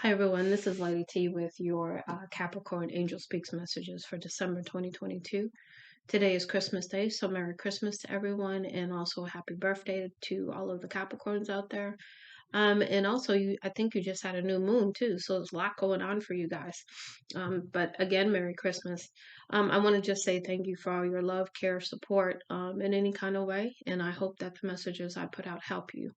Hi everyone, this is Lady T with your Capricorn Angel Speaks messages for December 2022. Today is Christmas Day, so Merry Christmas to everyone and also a happy birthday to all of the Capricorns out there. And also, I think you just had a new moon too, so there's a lot going on for you guys. But again, Merry Christmas. I want to just say thank you for all your love, care, support in any kind of way, and I hope that the messages I put out help you.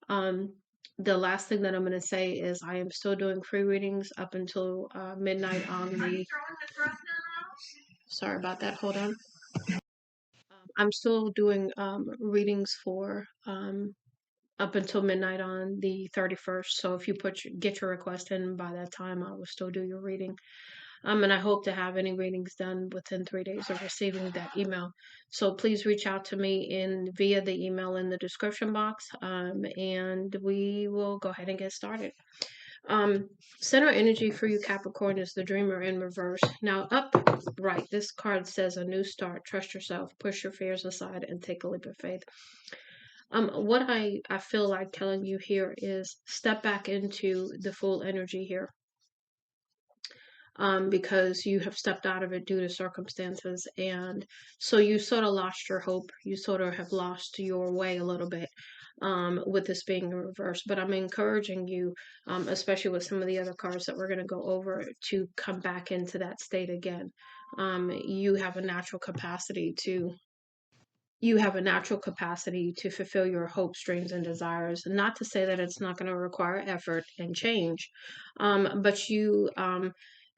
Um, the last thing that I'm going to say is I am still doing free readings up until midnight on the. Sorry about that. Hold on. I'm still doing readings for up until midnight on the 31st. So if you get your request in by that time, I will still do your reading. And I hope to have any readings done within 3 days of receiving that email. So please reach out to me via the email in the description box, and we will go ahead and get started. Center energy for you, Capricorn, is the Dreamer in reverse. Now, upright, this card says a new start. Trust yourself, push your fears aside, and take a leap of faith. What I feel like telling you here is step back into the full energy here. Because you have stepped out of it due to circumstances. And so you sort of lost your hope. You sort of have lost your way a little bit with this being in reverse. But I'm encouraging you, especially with some of the other cards that we're going to go over, to come back into that state again. You have a natural capacity to. You have a natural capacity to fulfill your hopes, dreams, and desires. Not to say that it's not going to require effort and change, but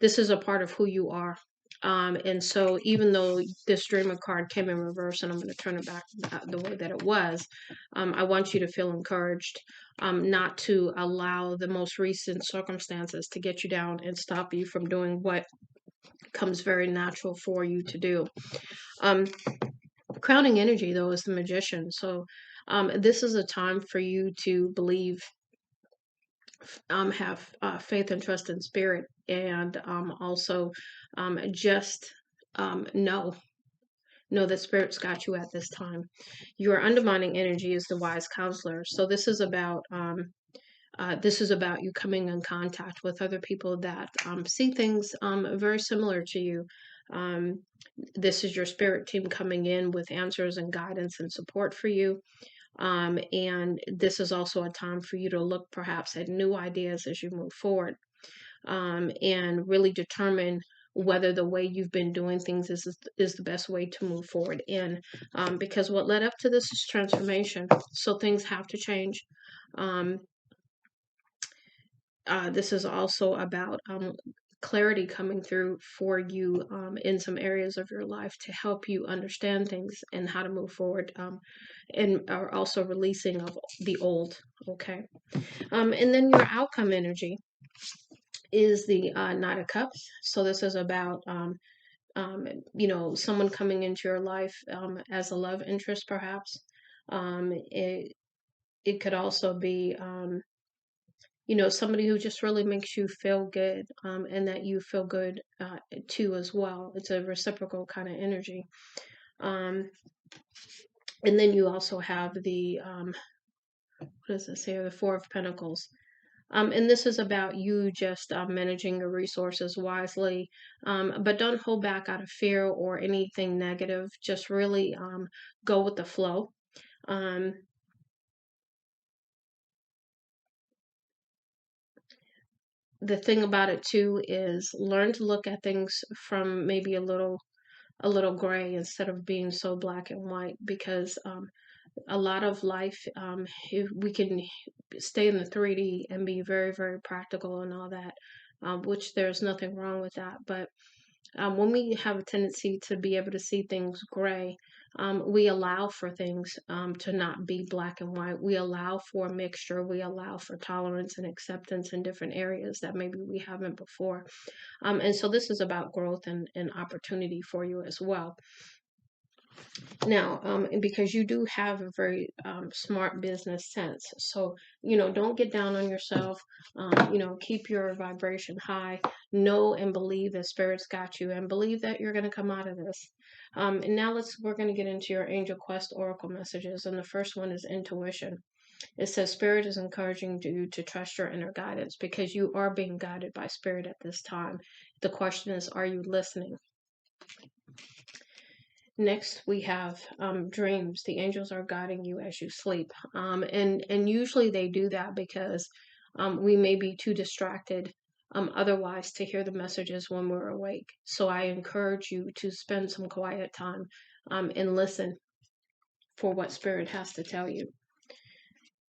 this is a part of who you are. And so, even though this Dreamer card came in reverse, and I'm going to turn it back the way that it was, I want you to feel encouraged, not to allow the most recent circumstances to get you down and stop you from doing what comes very natural for you to do. Crowning energy, though, is the Magician. So, this is a time for you to believe, have faith and trust in spirit, and also just know that spirit's got you at this time. Your undermining energy is the Wise Counselor. So this is about you coming in contact with other people that see things very similar to you. Um, this is your spirit team coming in with answers and guidance and support for you. And this is also a time for you to look perhaps at new ideas as you move forward, and really determine whether the way you've been doing things is the best way to move forward in. Because what led up to this is transformation. So things have to change. Um, this is also about clarity coming through for you in some areas of your life to help you understand things and how to move forward, and are also releasing of the old. Okay. And then your outcome energy is the Knight of Cups. So this is about someone coming into your life as a love interest, perhaps. It could also be somebody who just really makes you feel good, and that you feel good too as well. It's a reciprocal kind of energy. Um, and then you also have what does this here? The Four of Pentacles. And this is about you just managing your resources wisely, but don't hold back out of fear or anything negative. Just really go with the flow. Um, the thing about it too is learn to look at things from maybe a little gray instead of being so black and white, because a lot of life, if we can stay in the 3D and be very, very practical and all that, which there's nothing wrong with that. But when we have a tendency to be able to see things gray, we allow for things to not be black and white. We allow for mixture. We allow for tolerance and acceptance in different areas that maybe we haven't before. And so this is about growth and opportunity for you as well. Now, because you do have a very smart business sense, so don't get down on yourself. Keep your vibration high. Know and believe that spirit's got you, and believe that you're going to come out of this. And now we're going to get into your Angel Quest Oracle messages, and the first one is intuition. It says Spirit is encouraging you to trust your inner guidance because you are being guided by Spirit at this time. The question is, are you listening? Next, we have dreams. The angels are guiding you as you sleep, and usually they do that because we may be too distracted otherwise to hear the messages when we're awake. So I encourage you to spend some quiet time and listen for what Spirit has to tell you.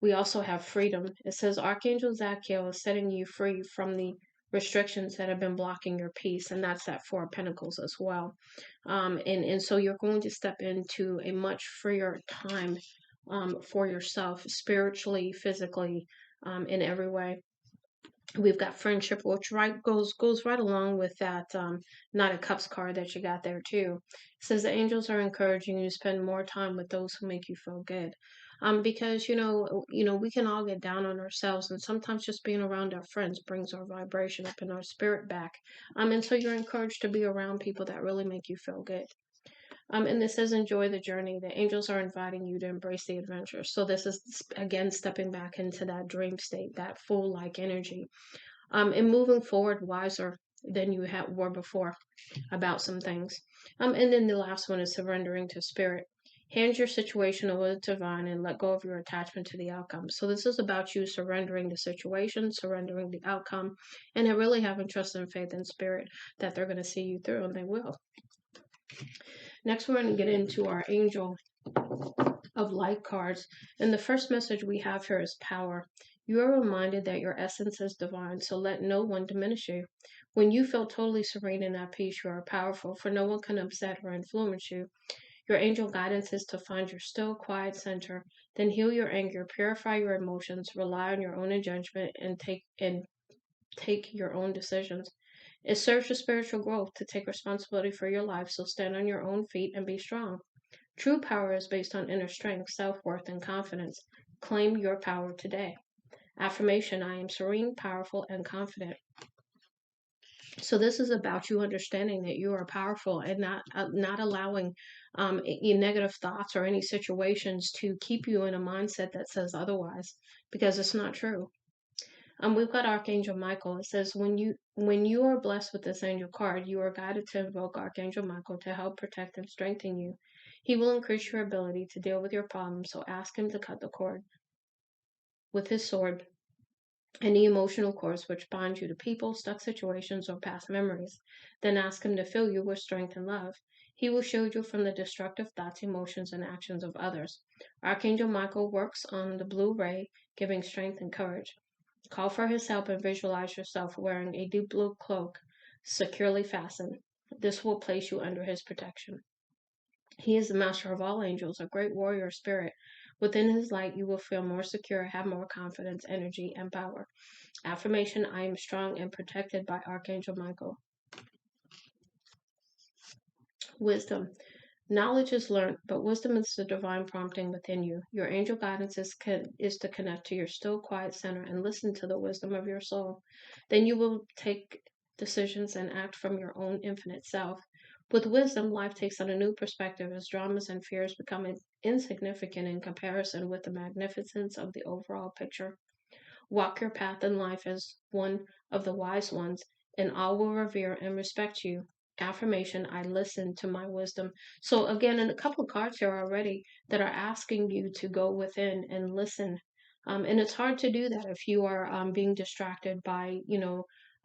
We also have freedom. It says Archangel Zadkiel is setting you free from the restrictions that have been blocking your peace, and that's that Four of Pentacles as well. And so you're going to step into a much freer time for yourself, spiritually, physically, in every way. We've got friendship, which goes right along with that Knight of Cups card that you got there too. It says the angels are encouraging you to spend more time with those who make you feel good. Because we can all get down on ourselves, and sometimes just being around our friends brings our vibration up and our spirit back. And so you're encouraged to be around people that really make you feel good. And this says enjoy the journey. The angels are inviting you to embrace the adventure. So this is again stepping back into that dream state, that full like energy, and moving forward wiser than you were before about some things. And then the last one is surrendering to spirit. Hand your situation over to divine and let go of your attachment to the outcome. So this is about you surrendering the situation, surrendering the outcome, and really having trust and faith in spirit that they're going to see you through, and they will. Next, we're going to get into our angel of light cards. And the first message we have here is power. You are reminded that your essence is divine, so let no one diminish you. When you feel totally serene and at peace, you are powerful, for no one can upset or influence you. Your angel guidance is to find your still, quiet center, then heal your anger, purify your emotions, rely on your own judgment, and take your own decisions. It serves your spiritual growth to take responsibility for your life, so stand on your own feet and be strong. True power is based on inner strength, self-worth, and confidence. Claim your power today. Affirmation, I am serene, powerful, and confident. So this is about you understanding that you are powerful and not allowing any negative thoughts or any situations to keep you in a mindset that says otherwise, because it's not true. We've got Archangel Michael. It says when you are blessed with this angel card, you are guided to invoke Archangel Michael to help protect and strengthen you. He will increase your ability to deal with your problems, so ask him to cut the cord with his sword, any emotional cords which bind you to people, stuck situations, or past memories. Then ask him to fill you with strength and love. He will shield you from the destructive thoughts, emotions, and actions of others. Archangel Michael works on the blue ray, giving strength and courage. Call for his help and visualize yourself wearing a deep blue cloak securely fastened. This will place you under his protection. He is the master of all angels, a great warrior spirit. Within his light, you will feel more secure, have more confidence, energy, and power. Affirmation, I am strong and protected by Archangel Michael. Wisdom. Knowledge is learned, but wisdom is the divine prompting within you. Your angel guidance is to connect to your still, quiet center and listen to the wisdom of your soul. Then you will take decisions and act from your own infinite self. With wisdom, life takes on a new perspective as dramas and fears become insignificant in comparison with the magnificence of the overall picture. Walk your path in life as one of the wise ones, and all will revere and respect you. Affirmation, I listen to my wisdom. So, again, in a couple of cards here already that are asking you to go within and listen. And it's hard to do that if you are being distracted by,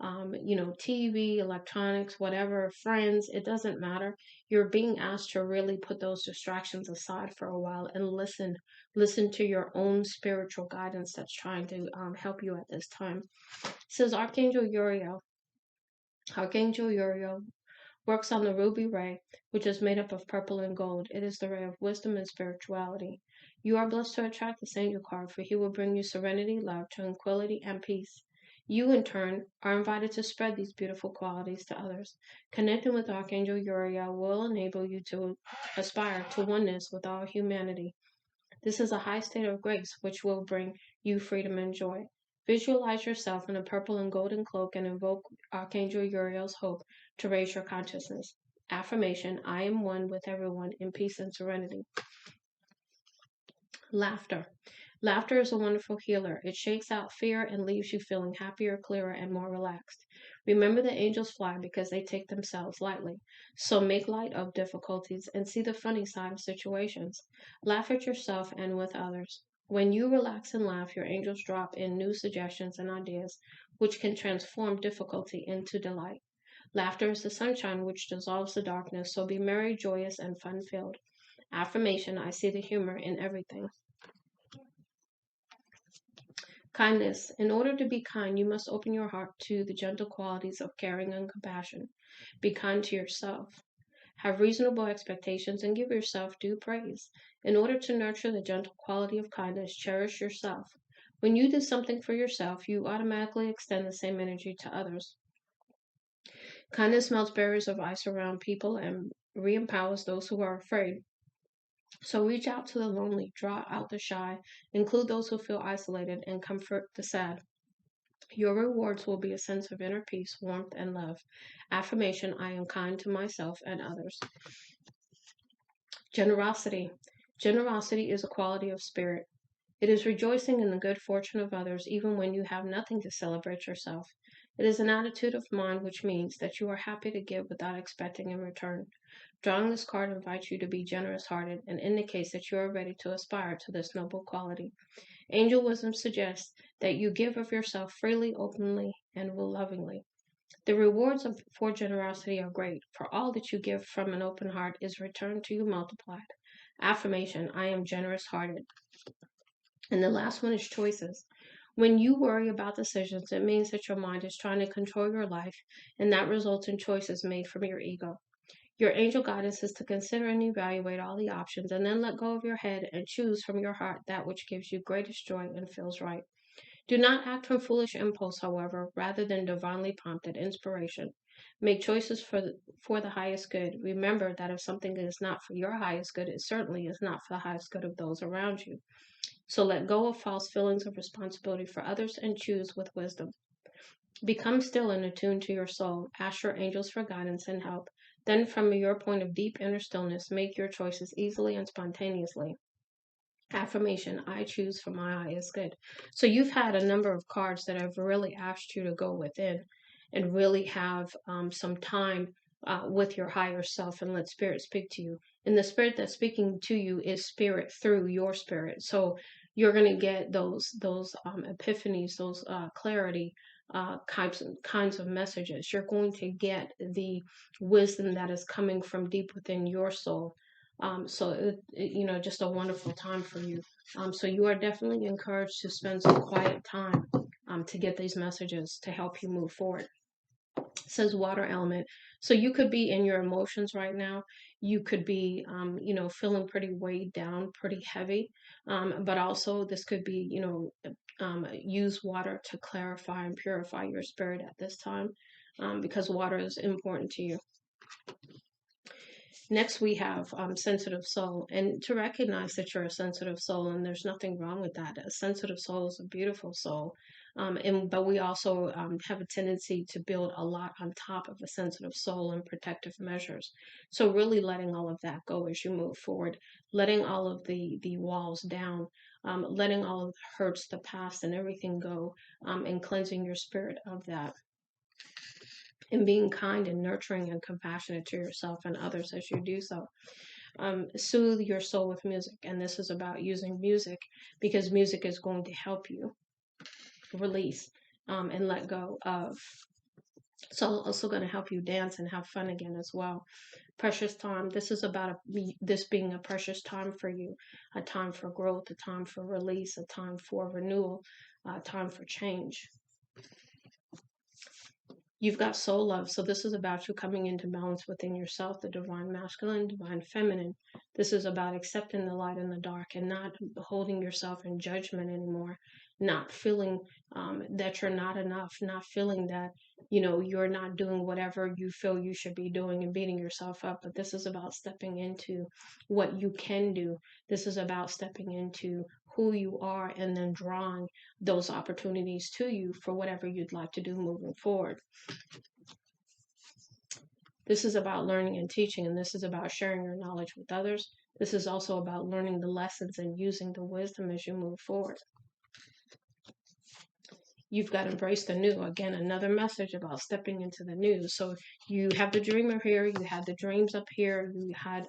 TV, electronics, whatever, friends, it doesn't matter. You're being asked to really put those distractions aside for a while and listen to your own spiritual guidance that's trying to help you at this time. It says Archangel Uriel. Archangel Uriel works on the ruby ray, which is made up of purple and gold. It is the ray of wisdom and spirituality. You are blessed to attract this angel card, for he will bring you serenity, love, tranquility, and peace. You, in turn, are invited to spread these beautiful qualities to others. Connecting with Archangel Uriel will enable you to aspire to oneness with all humanity. This is a high state of grace which will bring you freedom and joy. Visualize yourself in a purple and golden cloak and invoke Archangel Uriel's hope to raise your consciousness. Affirmation, I am one with everyone in peace and serenity. Laughter. Laughter is a wonderful healer. It shakes out fear and leaves you feeling happier, clearer, and more relaxed. Remember the angels fly because they take themselves lightly. So make light of difficulties and see the funny side of situations. Laugh at yourself and with others. When you relax and laugh, your angels drop in new suggestions and ideas, which can transform difficulty into delight. Laughter is the sunshine which dissolves the darkness, so be merry, joyous, and fun filled. Affirmation: I see the humor in everything. Kindness. In order to be kind, you must open your heart to the gentle qualities of caring and compassion. Be kind to yourself. Have reasonable expectations and give yourself due praise. In order to nurture the gentle quality of kindness, cherish yourself. When you do something for yourself, you automatically extend the same energy to others. Kindness melts barriers of ice around people and re empowers those who are afraid. So reach out to the lonely, draw out the shy, include those who feel isolated, and comfort the sad. Your rewards will be a sense of inner peace, warmth, and love. Affirmation: I am kind to myself and others. Generosity. Generosity is a quality of spirit. It is rejoicing in the good fortune of others even when you have nothing to celebrate yourself. It is an attitude of mind which means that you are happy to give without expecting in return. Drawing this card invites you to be generous hearted and indicates that you are ready to aspire to this noble quality. Angel wisdom suggests that you give of yourself freely, openly, and lovingly. The rewards for generosity are great, for all that you give from an open heart is returned to you multiplied. Affirmation: I am generous hearted. And the last one is choices. When you worry about decisions, it means that your mind is trying to control your life, and that results in choices made from your ego. Your angel guidance is to consider and evaluate all the options and then let go of your head and choose from your heart that which gives you greatest joy and feels right. Do not act from foolish impulse, however, rather than divinely prompted inspiration. Make choices for the highest good. Remember that if something is not for your highest good, it certainly is not for the highest good of those around you. So let go of false feelings of responsibility for others and choose with wisdom. Become still and attuned to your soul. Ask your angels for guidance and help. Then, from your point of deep inner stillness, make your choices easily and spontaneously. Affirmation: I choose for my highest good. So, you've had a number of cards that have really asked you to go within and really have some time with your higher self and let spirit speak to you. And the spirit that's speaking to you is spirit through your spirit. So, you're going to get those epiphanies, those clarity kinds of messages. You're going to get the wisdom that is coming from deep within your soul. Just a wonderful time for you. So you are definitely encouraged to spend some quiet time to get these messages to help you move forward. It says water element. So you could be in your emotions right now. You could be, feeling pretty weighed down, pretty heavy. But also this could be, use water to clarify and purify your spirit at this time, because water is important to you. Next, we have sensitive soul, and to recognize that you're a sensitive soul, and there's nothing wrong with that. A sensitive soul is a beautiful soul, but we also have a tendency to build a lot on top of a sensitive soul and protective measures. So, really letting all of that go as you move forward, letting all of the walls down, letting all of the hurts, the past, and everything go, and cleansing your spirit of that, and being kind and nurturing and compassionate to yourself and others as you do so. Soothe your soul with music, and this is about using music because music is going to help you release and let go of. So also going to help you dance and have fun again as well. Precious time. This is about this being a precious time for you, a time for growth, a time for release, a time for renewal, a time for change. You've got soul love. So this is about you coming into balance within yourself, the divine masculine, divine feminine. This is about accepting the light and the dark and not holding yourself in judgment anymore, not feeling that you're not enough, not feeling that, you're not doing whatever you feel you should be doing and beating yourself up. But this is about stepping into what you can do. This is about stepping into who you are and then drawing those opportunities to you for whatever you'd like to do moving forward. This is about learning and teaching, and this is about sharing your knowledge with others. This is also about learning the lessons and using the wisdom as you move forward. You've got to embrace the new. Again, another message about stepping into the new. So you have the dreamer here, you had the dreams up here, you had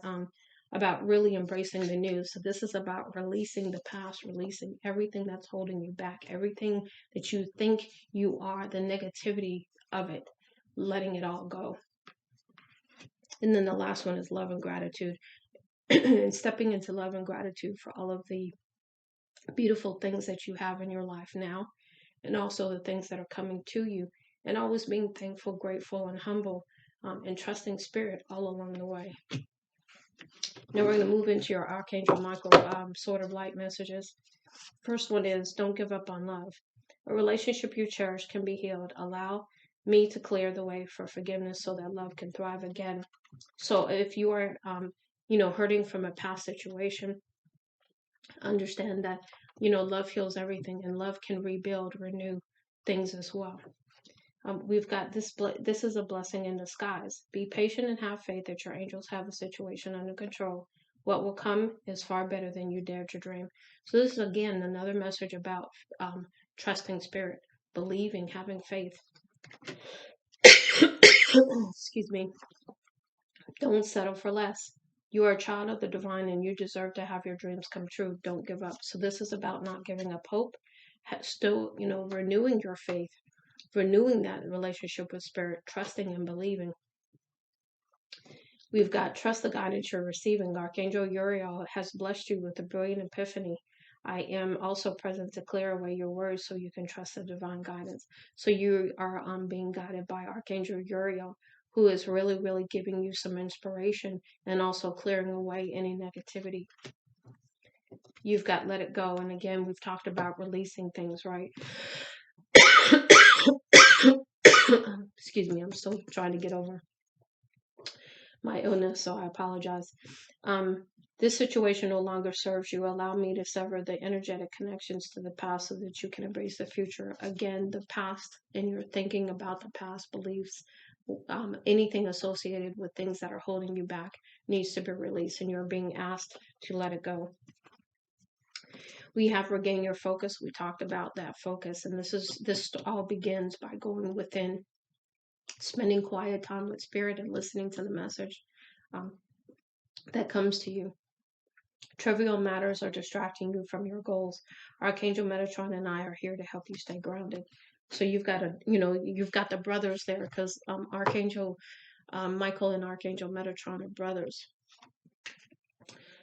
about really embracing the new. So this is about releasing the past, releasing everything that's holding you back, everything that you think you are, the negativity of it, letting it all go. And then the last one is love and gratitude. And stepping into love and gratitude for all of the beautiful things that you have in your life now, and also the things that are coming to you, and always being thankful, grateful, and humble, and trusting spirit all along the way. Now we're going to move into your Archangel Michael sort of light messages. First one is, don't give up on love. A relationship you cherish can be healed. Allow me to clear the way for forgiveness so that love can thrive again. So if you are, hurting from a past situation, understand that, love heals everything, and love can rebuild, renew things as well. We've got this. This is a blessing in disguise. Be patient and have faith that your angels have the situation under control. What will come is far better than you dared to dream. So this is again another message about trusting spirit, believing, having faith. Excuse me. Don't settle for less. You are a child of the divine, and you deserve to have your dreams come true. Don't give up. So this is about not giving up hope, still, renewing your faith, renewing that relationship with spirit, trusting and believing. We've got trust the guidance you're receiving. Archangel Uriel has blessed you with a brilliant epiphany. I am also present to clear away your worries so you can trust the divine guidance. So you are being guided by Archangel Uriel, who is really, really giving you some inspiration and also clearing away any negativity. You've got let it go. And again, we've talked about releasing things, right? Excuse me, I'm still trying to get over my illness, so I apologize. This situation no longer serves you. Allow me to sever the energetic connections to the past so that you can embrace the future. Again, the past, and you're thinking about the past beliefs, anything associated with things that are holding you back needs to be released, and you're being asked to let it go. We have regained your focus. We talked about that focus, and this all begins by going within, spending quiet time with spirit and listening to the message that comes to you. Trivial matters are distracting you from your goals. Archangel Metatron and I are here to help you stay grounded. So you've got the brothers there, because Archangel Michael and Archangel Metatron are brothers.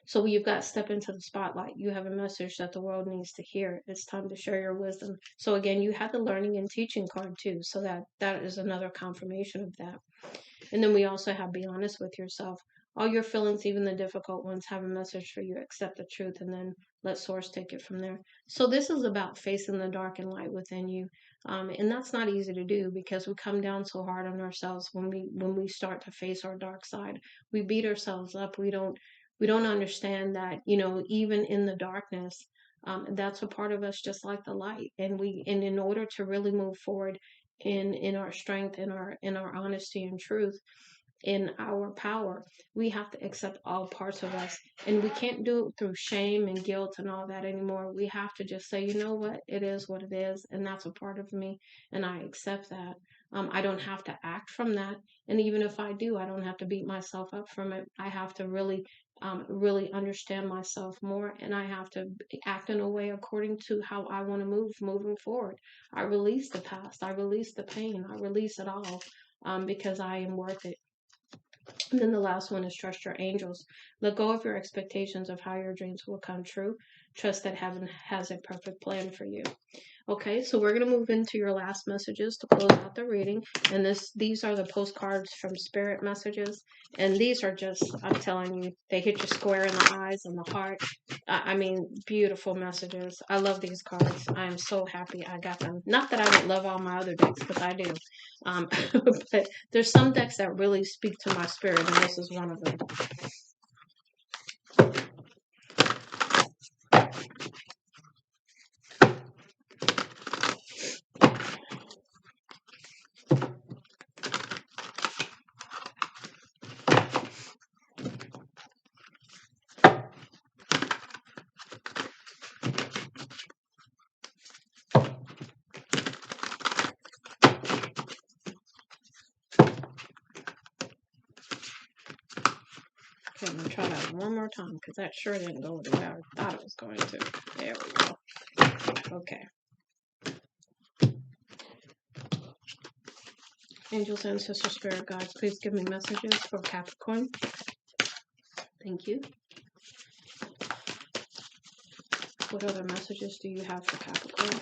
So you've got step into the spotlight. You have a message that the world needs to hear. It's time to share your wisdom. So again, you have the learning and teaching card too. So that is another confirmation of that. And then we also have be honest with yourself. All your feelings, even the difficult ones, have a message for you. Accept the truth and then let source take it from there. So this is about facing the dark and light within you. And that's not easy to do, because we come down so hard on ourselves when we start to face our dark side. We beat ourselves up. We don't understand that, even in the darkness, that's a part of us just like the light. And in order to really move forward in our strength, in our honesty and truth, in our power, we have to accept all parts of us. And we can't do it through shame and guilt and all that anymore. We have to just say, you know what, it is what it is, and that's a part of me, and I accept that. I don't have to act from that. And even if I do, I don't have to beat myself up from it. I have to really understand myself more, and I have to act in a way according to how I want to moving forward. I release the past, I release the pain, I release it all, because I am worth it. And then the last one is trust your angels. Let go of your expectations of how your dreams will come true. Trust that heaven has a perfect plan for you. Okay, so we're going to move into your last messages to close out the reading. And these are the postcards from Spirit Messages. And these are just, I'm telling you, they hit you square in the eyes and the heart. I mean, beautiful messages. I love these cards. I am so happy I got them. Not that I don't love all my other decks, because I do. But there's some decks that really speak to my spirit, and this is one of them. I'm going to try that one more time because that sure didn't go the way I thought it was going to. There we go. Okay. Angels, ancestors, spirit guides, please give me messages for Capricorn. Thank you. What other messages do you have for Capricorn?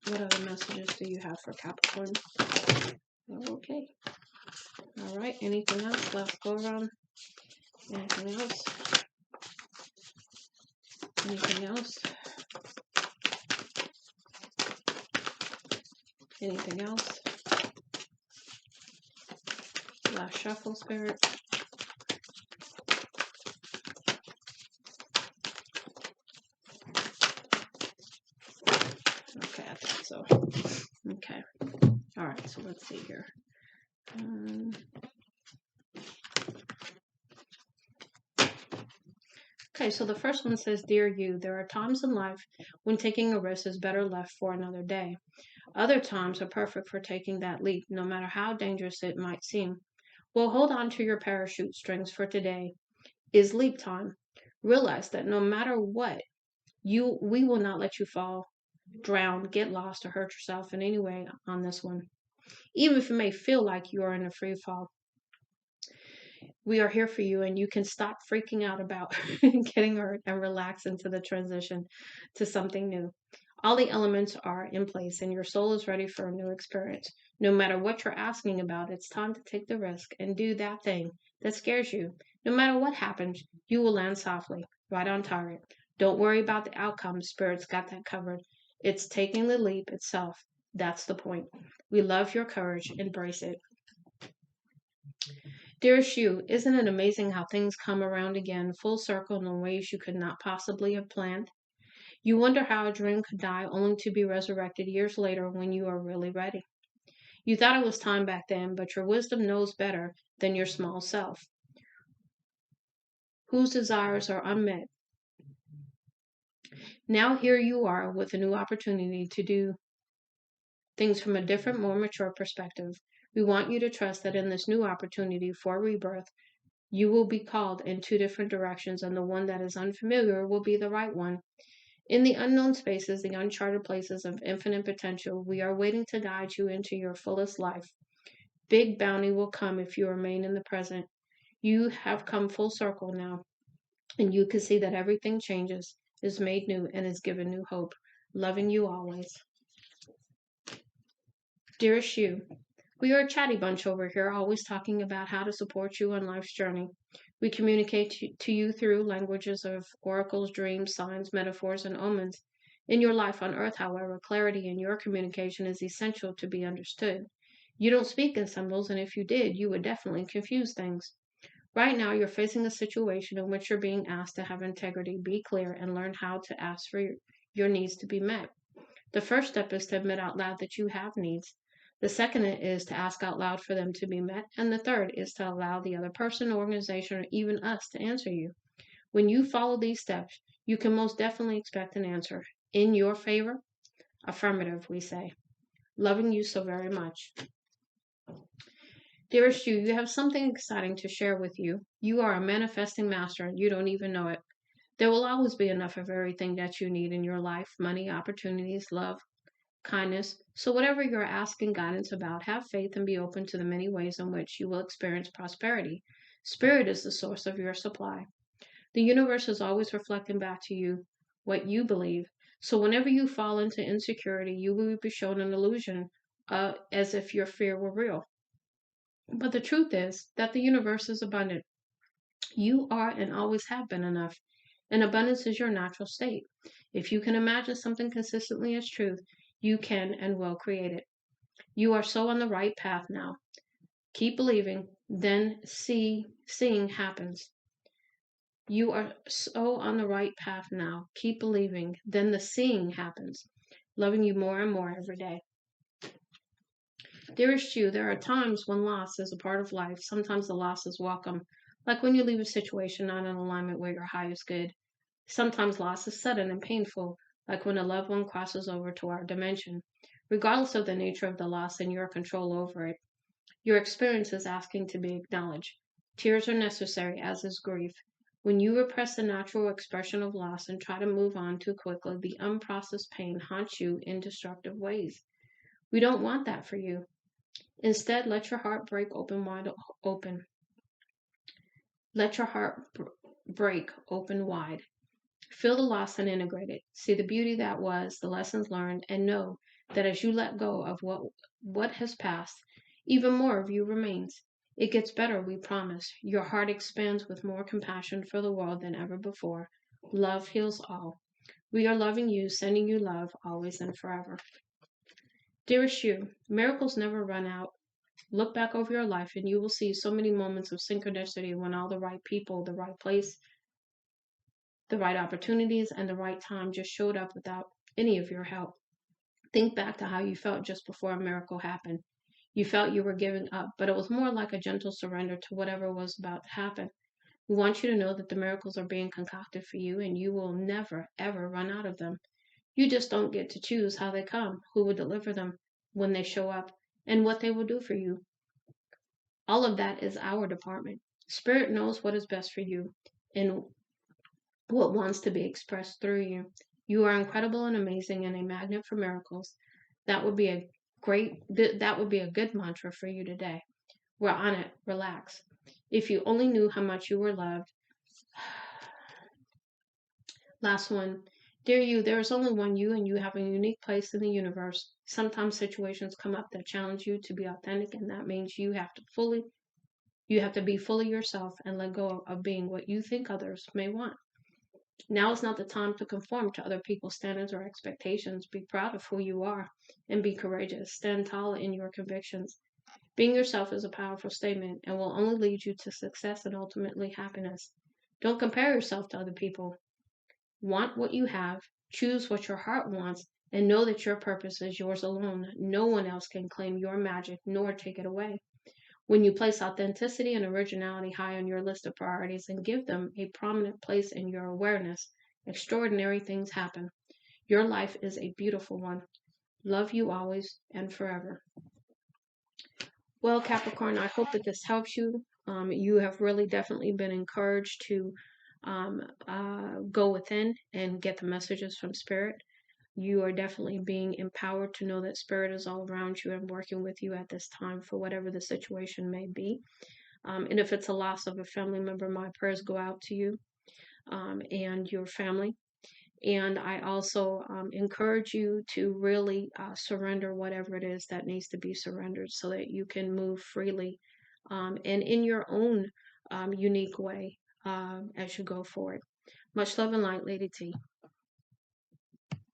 What other messages do you have for Capricorn? Okay. All right. Anything else? Last go around. Anything else? Anything else? Anything else? Last shuffle, spirit. Okay, I think so. Okay. All right, so let's see here. Okay, so the first one says, Dear you, there are times in life when taking a risk is better left for another day. Other times are perfect for taking that leap, no matter how dangerous it might seem. Well, hold on to your parachute strings, for today is leap time. Realize that no matter what, we will not let you fall, drown, get lost, or hurt yourself in any way on this one. Even if it may feel like you are in a free fall, we are here for you, and you can stop freaking out about getting hurt and relax into the transition to something new. All the elements are in place, and your soul is ready for a new experience. No matter what you're asking about, it's time to take the risk and do that thing that scares you. No matter what happens, you will land softly, right on target. Don't worry about the outcome. Spirit's got that covered. It's taking the leap itself. That's the point. We love your courage. Embrace it. Dearest you, isn't it amazing how things come around again, full circle in ways you could not possibly have planned? You wonder how a dream could die only to be resurrected years later when you are really ready. You thought it was time back then, but your wisdom knows better than your small self, whose desires are unmet. Now here you are with a new opportunity to do things from a different, more mature perspective. We want you to trust that in this new opportunity for rebirth, you will be called in two different directions, and the one that is unfamiliar will be the right one. In the unknown spaces, the uncharted places of infinite potential, we are waiting to guide you into your fullest life. Big bounty will come if you remain in the present. You have come full circle now, and you can see that everything changes, is made new, and is given new hope. Loving you always. Dearest you, we are a chatty bunch over here, always talking about how to support you on life's journey. We communicate to you through languages of oracles, dreams, signs, metaphors, and omens. In your life on earth, however, clarity in your communication is essential to be understood. You don't speak in symbols, and if you did, you would definitely confuse things. Right now, you're facing a situation in which you're being asked to have integrity, be clear, and learn how to ask for your needs to be met. The first step is to admit out loud that you have needs. The second is to ask out loud for them to be met. And the third is to allow the other person, organization, or even us to answer you. When you follow these steps, you can most definitely expect an answer. In your favor? Affirmative, we say. Loving you so very much. Dearest you have something exciting to share with you. You are a manifesting master and you don't even know it. There will always be enough of everything that you need in your life: money, opportunities, love, kindness. So, whatever you're asking guidance about, have faith and be open to the many ways in which you will experience prosperity. Spirit is the source of your supply. The universe is always reflecting back to you what you believe. So, whenever you fall into insecurity, you will be shown an illusion as if your fear were real. But the truth is that the universe is abundant. You are and always have been enough, and abundance is your natural state. If you can imagine something consistently as truth, you can and will create it. You are so on the right path now. Keep believing, then seeing happens. You are so on the right path now. Keep believing, then the seeing happens. Loving you more and more every day. Dearest you, there are times when loss is a part of life. Sometimes the loss is welcome, like when you leave a situation not in alignment with your highest good. Sometimes loss is sudden and painful, like when a loved one crosses over to our dimension. regardless of the nature of the loss and your control over it. Your experience is asking to be acknowledged. Tears are necessary, as is grief. When you repress the natural expression of loss and try to move on too quickly, the unprocessed pain haunts you in destructive ways. We don't want that for you. Instead, let your heart break open wide open. Let your heart break open wide. Feel the loss and integrate it. See the beauty that was, the lessons learned, and know that as you let go of what has passed, even more of you remains. It gets better, we promise. Your heart expands with more compassion for the world than ever before. Love heals all. We are loving you, sending you love, always and forever. Dearest you, miracles never run out. Look back over your life and you will see so many moments of synchronicity when all the right people, the right place, the right opportunities, and the right time just showed up without any of your help. Think back to how you felt just before a miracle happened. You felt you were giving up, but it was more like a gentle surrender to whatever was about to happen. We want you to know that the miracles are being concocted for you and you will never, ever run out of them. You just don't get to choose how they come, who will deliver them when they show up, and what they will do for you. All of that is our department. Spirit knows what is best for you and what wants to be expressed through you. You are incredible and amazing and a magnet for miracles. That would be a that would be a good mantra for you today. We're on it. Relax. If you only knew how much you were loved. Last one. Dear you, there is only one you and you have a unique place in the universe. Sometimes situations come up that challenge you to be authentic, and that means you have to be fully yourself and let go of being what you think others may want. Now is not the time to conform to other people's standards or expectations. Be proud of who you are and be courageous. Stand tall in your convictions. Being yourself is a powerful statement and will only lead you to success and ultimately happiness. Don't compare yourself to other people. Want what you have, choose what your heart wants, and know that your purpose is yours alone. No one else can claim your magic nor take it away. When you place authenticity and originality high on your list of priorities and give them a prominent place in your awareness, extraordinary things happen. Your life is a beautiful one. Love you always and forever. Well, Capricorn, I hope that this helps you. You have really definitely been encouraged to go within and get the messages from Spirit. You are definitely being empowered to know that Spirit is all around you and working with you at this time for whatever the situation may be. And if it's a loss of a family member, my prayers go out to you and your family. And I also encourage you to really surrender whatever it is that needs to be surrendered so that you can move freely and in your own unique way as you go forward. Much love and light, Lady T.